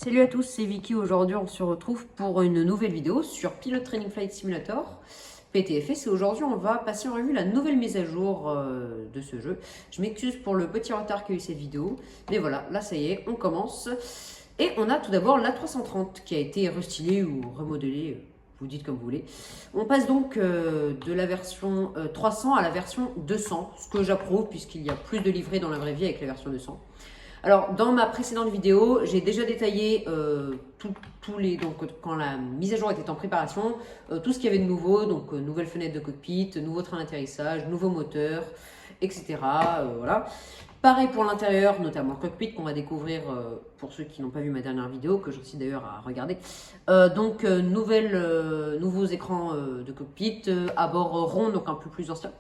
Salut à tous, c'est Vicky. Aujourd'hui, on se retrouve pour une nouvelle vidéo sur Pilot Training Flight Simulator PTFS. Et aujourd'hui, on va passer en revue la nouvelle mise à jour de ce jeu. Je m'excuse pour le petit retard qu'a eu cette vidéo. Mais voilà, là, ça y est, on commence. Et on a tout d'abord l'A330 qui a été restylée ou remodelée. Vous dites comme vous voulez. On passe donc de la version 300 à la version 200, ce que j'approuve puisqu'il y a plus de livrets dans la vraie vie avec la version 200. Alors, dans ma précédente vidéo, j'ai déjà détaillé tous les, donc quand la mise à jour était en préparation, tout ce qu'il y avait de nouveau, donc nouvelle fenêtre de cockpit, nouveau train d'atterrissage, nouveau moteur, etc. Voilà. Pareil pour l'intérieur, notamment le cockpit qu'on va découvrir pour ceux qui n'ont pas vu ma dernière vidéo, que j'incite d'ailleurs à regarder. Nouveaux écrans de cockpit, à bord rond, donc un peu plus ancien.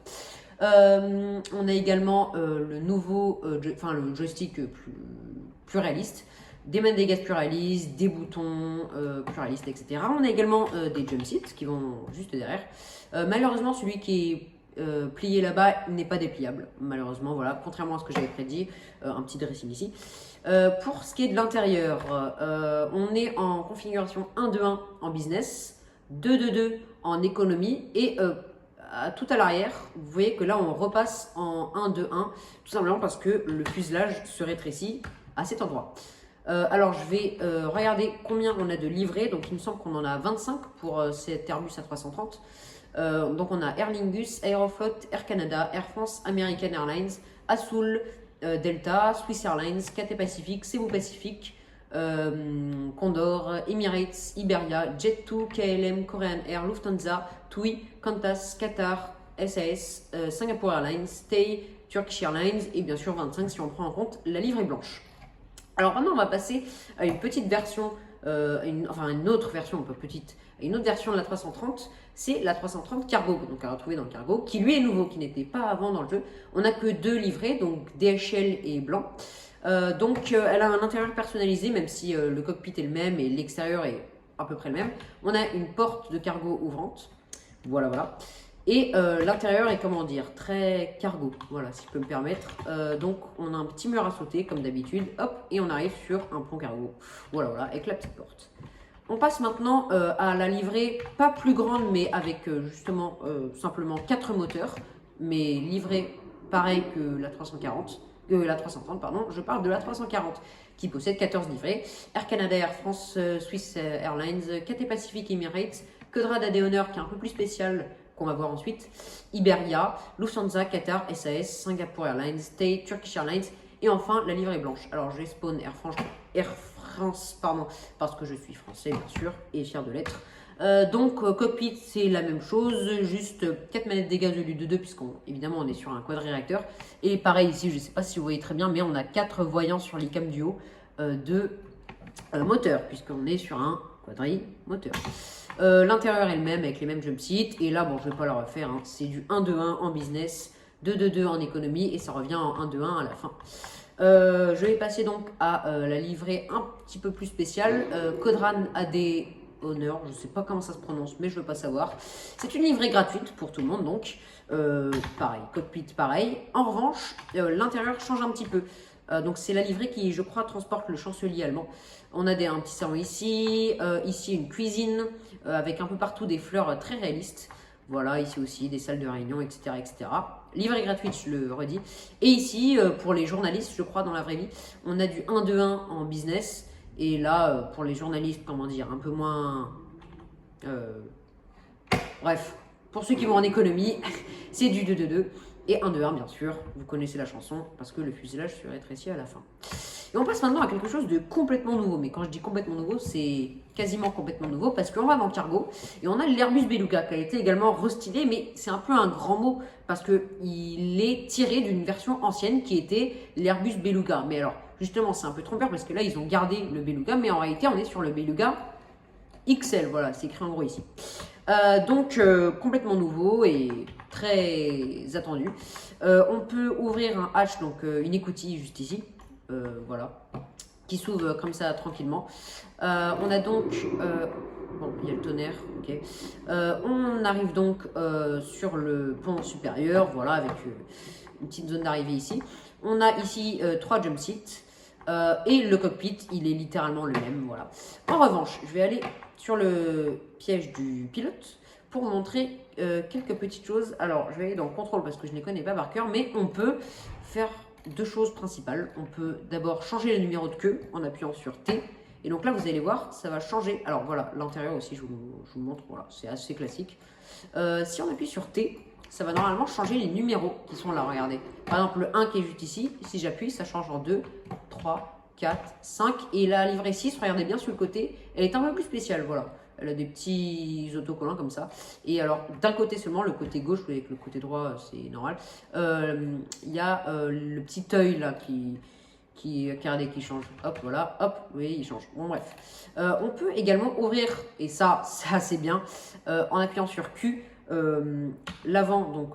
On a également le nouveau, le joystick plus réaliste, des mains des gaz plus réalistes, des boutons plus réalistes, etc. On a également des jump seats qui vont juste derrière. Malheureusement, celui qui est plié là-bas n'est pas dépliable. Malheureusement, voilà, contrairement à ce que j'avais prédit, un petit dressing ici. Pour ce qui est de l'intérieur, on est en configuration 1-2-1 en business, 2-2-2 en économie et tout à l'arrière, vous voyez que là on repasse en 1-2-1, tout simplement parce que le fuselage se rétrécit à cet endroit. Alors je vais regarder combien on a de livrets. Donc il me semble qu'on en a 25 pour cet Airbus A330. Donc on a Aer Lingus, Aeroflot, Air Canada, Air France, American Airlines, Azul, Delta, Swiss Airlines, Cathay Pacific, Cebu Pacific, Condor, Emirates, Iberia, Jet2, KLM, Korean Air, Lufthansa, TUI, Qantas, Qatar, SAS, Singapore Airlines, Stay, Turkish Airlines et bien sûr 25 si on prend en compte la livrée blanche. Alors maintenant on va passer à une petite version, une autre version, un peu petite, une autre version de la 330, c'est la 330 Cargo, donc à retrouver dans le Cargo, qui lui est nouveau, qui n'était pas avant dans le jeu. On n'a que deux livrets, donc DHL et blanc. Elle a un intérieur personnalisé, même si le cockpit est le même et l'extérieur est à peu près le même. On a une porte de cargo ouvrante, voilà. Et l'intérieur est, comment dire, très cargo, voilà, si je peux me permettre. Donc on a un petit mur à sauter, comme d'habitude, hop, et on arrive sur un pont cargo. Voilà, avec la petite porte. On passe maintenant à la livrée, pas plus grande, mais avec justement simplement 4 moteurs, mais livrée pareil que la 340. La 330, pardon, je parle de la 340 qui possède 14 livrets. Air Canada, Air France, Swiss Airlines, Cathay Pacific, Emirates, Quadra d'Adeonor qui est un peu plus spécial qu'on va voir ensuite, Iberia, Lufthansa, Qatar, SAS, Singapore Airlines, Stay, Turkish Airlines et enfin la livrée blanche. Alors j'ai spawn Air France, parce que je suis français bien sûr et fier de l'être. Cockpit c'est la même chose, juste 4 manettes des gaz au lieu de 2 puisqu'évidemment on est sur un quadriréacteur. Et pareil ici, je ne sais pas si vous voyez très bien, mais on a 4 voyants sur l'ICAM du haut de moteur puisqu'on est sur un quadri-moteur. L'intérieur est le même avec les mêmes jump seats et là bon je ne vais pas le refaire, hein, c'est du 1-2-1 en business, 2-2-2 en économie et ça revient en 1-2-1 à la fin. Je vais passer donc à la livrée un petit peu plus spéciale, Codran AD Honor, je ne sais pas comment ça se prononce, mais je ne veux pas savoir. C'est une livrée gratuite pour tout le monde, donc pareil, cockpit pareil. En revanche, l'intérieur change un petit peu. Donc c'est la livrée qui, je crois, transporte le chancelier allemand. On a un petit salon ici, ici une cuisine, avec un peu partout des fleurs très réalistes. Voilà, ici aussi, des salles de réunion, etc. Livrée gratuite, je le redis. Et ici, pour les journalistes, je crois, dans la vraie vie, on a du 1-2-1 en business. Et là, pour les journalistes, comment dire, un peu moins... Bref, pour ceux qui vont en économie, c'est du 2-2-2. Et 1-2-1, bien sûr, vous connaissez la chanson, parce que le fuselage se rétrécit à la fin. Et on passe maintenant à quelque chose de complètement nouveau. Mais quand je dis complètement nouveau, c'est quasiment complètement nouveau, parce qu'on va dans le cargo, et on a l'Airbus Beluga, qui a été également restylé, mais c'est un peu un grand mot, parce qu'il est tiré d'une version ancienne, qui était l'Airbus Beluga. Mais alors, justement, c'est un peu trompeur, parce que là, ils ont gardé le Beluga, mais en réalité, on est sur le Beluga XL, voilà, c'est écrit en gros ici. Complètement nouveau et très attendu. On peut ouvrir un hatch, donc une écoutille juste ici, voilà, qui s'ouvre comme ça tranquillement. On a donc, bon, il y a le tonnerre, ok. On arrive donc sur le pont supérieur, voilà, avec une petite zone d'arrivée ici. On a ici 3 jump seats. Et le cockpit, il est littéralement le même, voilà. En revanche, je vais aller sur le piège du pilote pour vous montrer quelques petites choses. Alors, je vais aller dans le contrôle parce que je ne les connais pas par cœur, mais on peut faire deux choses principales. On peut d'abord changer le numéro de queue en appuyant sur T. Et donc là, vous allez voir, ça va changer. Alors voilà, l'intérieur aussi, je vous montre, voilà, c'est assez classique. Si on appuie sur T, ça va normalement changer les numéros qui sont là, regardez. Par exemple, le 1 qui est juste ici, si j'appuie, ça change en 2, 3, 4, 5. Et la livrée 6, regardez bien sur le côté, elle est un peu plus spéciale, voilà. Elle a des petits autocollants comme ça. Et alors, d'un côté seulement, le côté gauche, avec le côté droit, c'est normal. Il y a le petit œil là regardez, qui change. Hop, voilà, hop, oui, il change. Bon, bref. On peut également ouvrir, et ça, c'est assez bien, en appuyant sur Q, l'avant, donc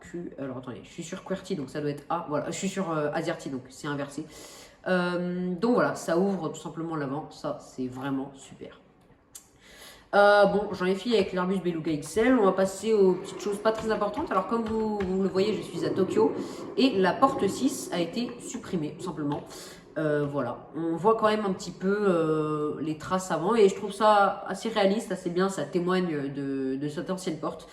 Q, alors attendez, je suis sur QWERTY, donc ça doit être A, voilà, je suis sur AZERTY, donc c'est inversé. Donc voilà, ça ouvre tout simplement l'avant, ça c'est vraiment super. Bon, j'en ai fini avec l'Airbus Beluga XL. On va passer aux petites choses pas très importantes. Alors, comme vous le voyez, je suis à Tokyo et la porte 6 a été supprimée, tout simplement. Voilà, on voit quand même un petit peu les traces avant et je trouve ça assez réaliste, assez bien. Ça témoigne de cette ancienne porte.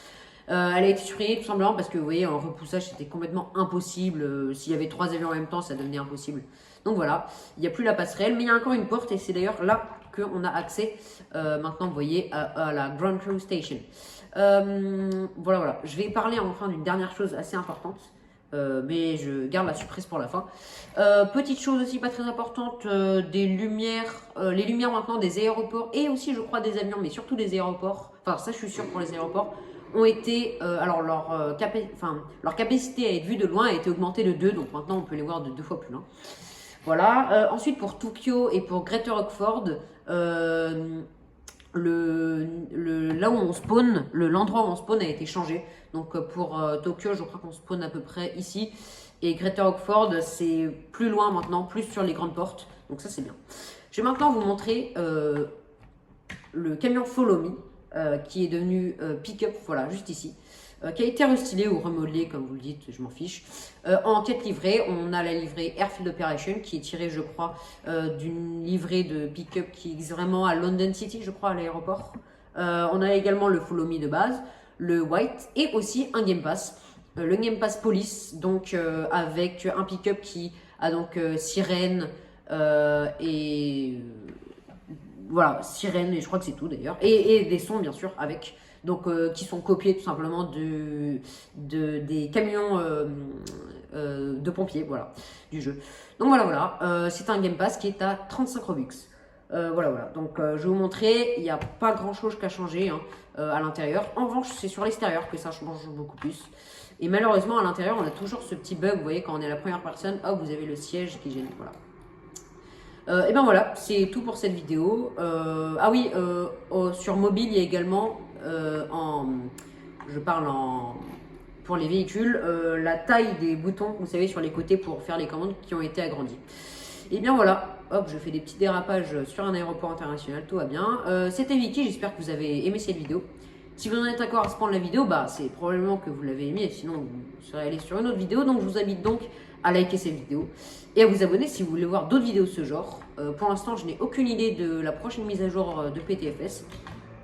Elle a été supprimée tout simplement parce que vous voyez, en repoussage, c'était complètement impossible. S'il y avait 3 avions en même temps, ça devenait impossible. Donc voilà, il n'y a plus la passerelle, mais il y a encore une porte et c'est d'ailleurs là qu'on a accès maintenant, vous voyez, à la Ground Crew Station. Voilà. Je vais parler enfin d'une dernière chose assez importante, mais je garde la surprise pour la fin. Petite chose aussi pas très importante, des lumières, les lumières maintenant des aéroports et aussi, je crois, des avions, mais surtout des aéroports. Enfin, ça, je suis sûre pour les aéroports. Ont été, alors leur capacité à être vue de loin a été augmentée de 2, donc maintenant on peut les voir de 2 fois plus loin. Voilà. Ensuite, pour Tokyo et pour Greater Rockford, là où on spawn, l'endroit où on spawn a été changé. Donc pour Tokyo, je crois qu'on spawn à peu près ici. Et Greater Rockford, c'est plus loin maintenant, plus sur les grandes portes. Donc ça, c'est bien. Je vais maintenant vous montrer le camion Follow Me, qui est devenu pick-up, voilà, juste ici. Qui a été restylé ou remodelé, comme vous le dites, je m'en fiche. En 4 livrées, on a la livrée Airfield Operation, qui est tirée, je crois, d'une livrée de pick-up qui existe vraiment à London City, je crois, à l'aéroport. On a également le Follow Me de base, le White, et aussi un Game Pass. Le Game Pass Police, donc avec un pick-up qui a donc sirène et... voilà, sirène, et je crois que c'est tout d'ailleurs. Et des sons, bien sûr, avec... Donc, qui sont copiés tout simplement des camions de pompiers, voilà, du jeu. Donc voilà, c'est un Game Pass qui est à 35 Robux. Voilà. Donc, je vais vous montrer, il n'y a pas grand chose qu'à changer hein, à l'intérieur. En revanche, c'est sur l'extérieur que ça change beaucoup plus. Et malheureusement, à l'intérieur, on a toujours ce petit bug, vous voyez, quand on est la première personne, hop, vous avez le siège qui gêne, voilà. Et ben voilà, c'est tout pour cette vidéo. Ah oui, sur mobile, il y a également, pour les véhicules, la taille des boutons, vous savez, sur les côtés pour faire les commandes qui ont été agrandis. Et bien voilà, hop, je fais des petits dérapages sur un aéroport international, tout va bien. C'était Vicky, j'espère que vous avez aimé cette vidéo. Si vous en êtes d'accord à ce point de la vidéo, bah c'est probablement que vous l'avez aimé, sinon vous serez allé sur une autre vidéo. Donc je vous invite donc à liker cette vidéo et à vous abonner si vous voulez voir d'autres vidéos de ce genre. Pour l'instant, je n'ai aucune idée de la prochaine mise à jour de PTFS,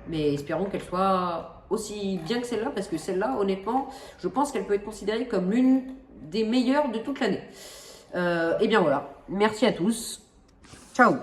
mais espérons qu'elle soit aussi bien que celle-là, parce que celle-là, honnêtement, je pense qu'elle peut être considérée comme l'une des meilleures de toute l'année. Et bien voilà, merci à tous, ciao.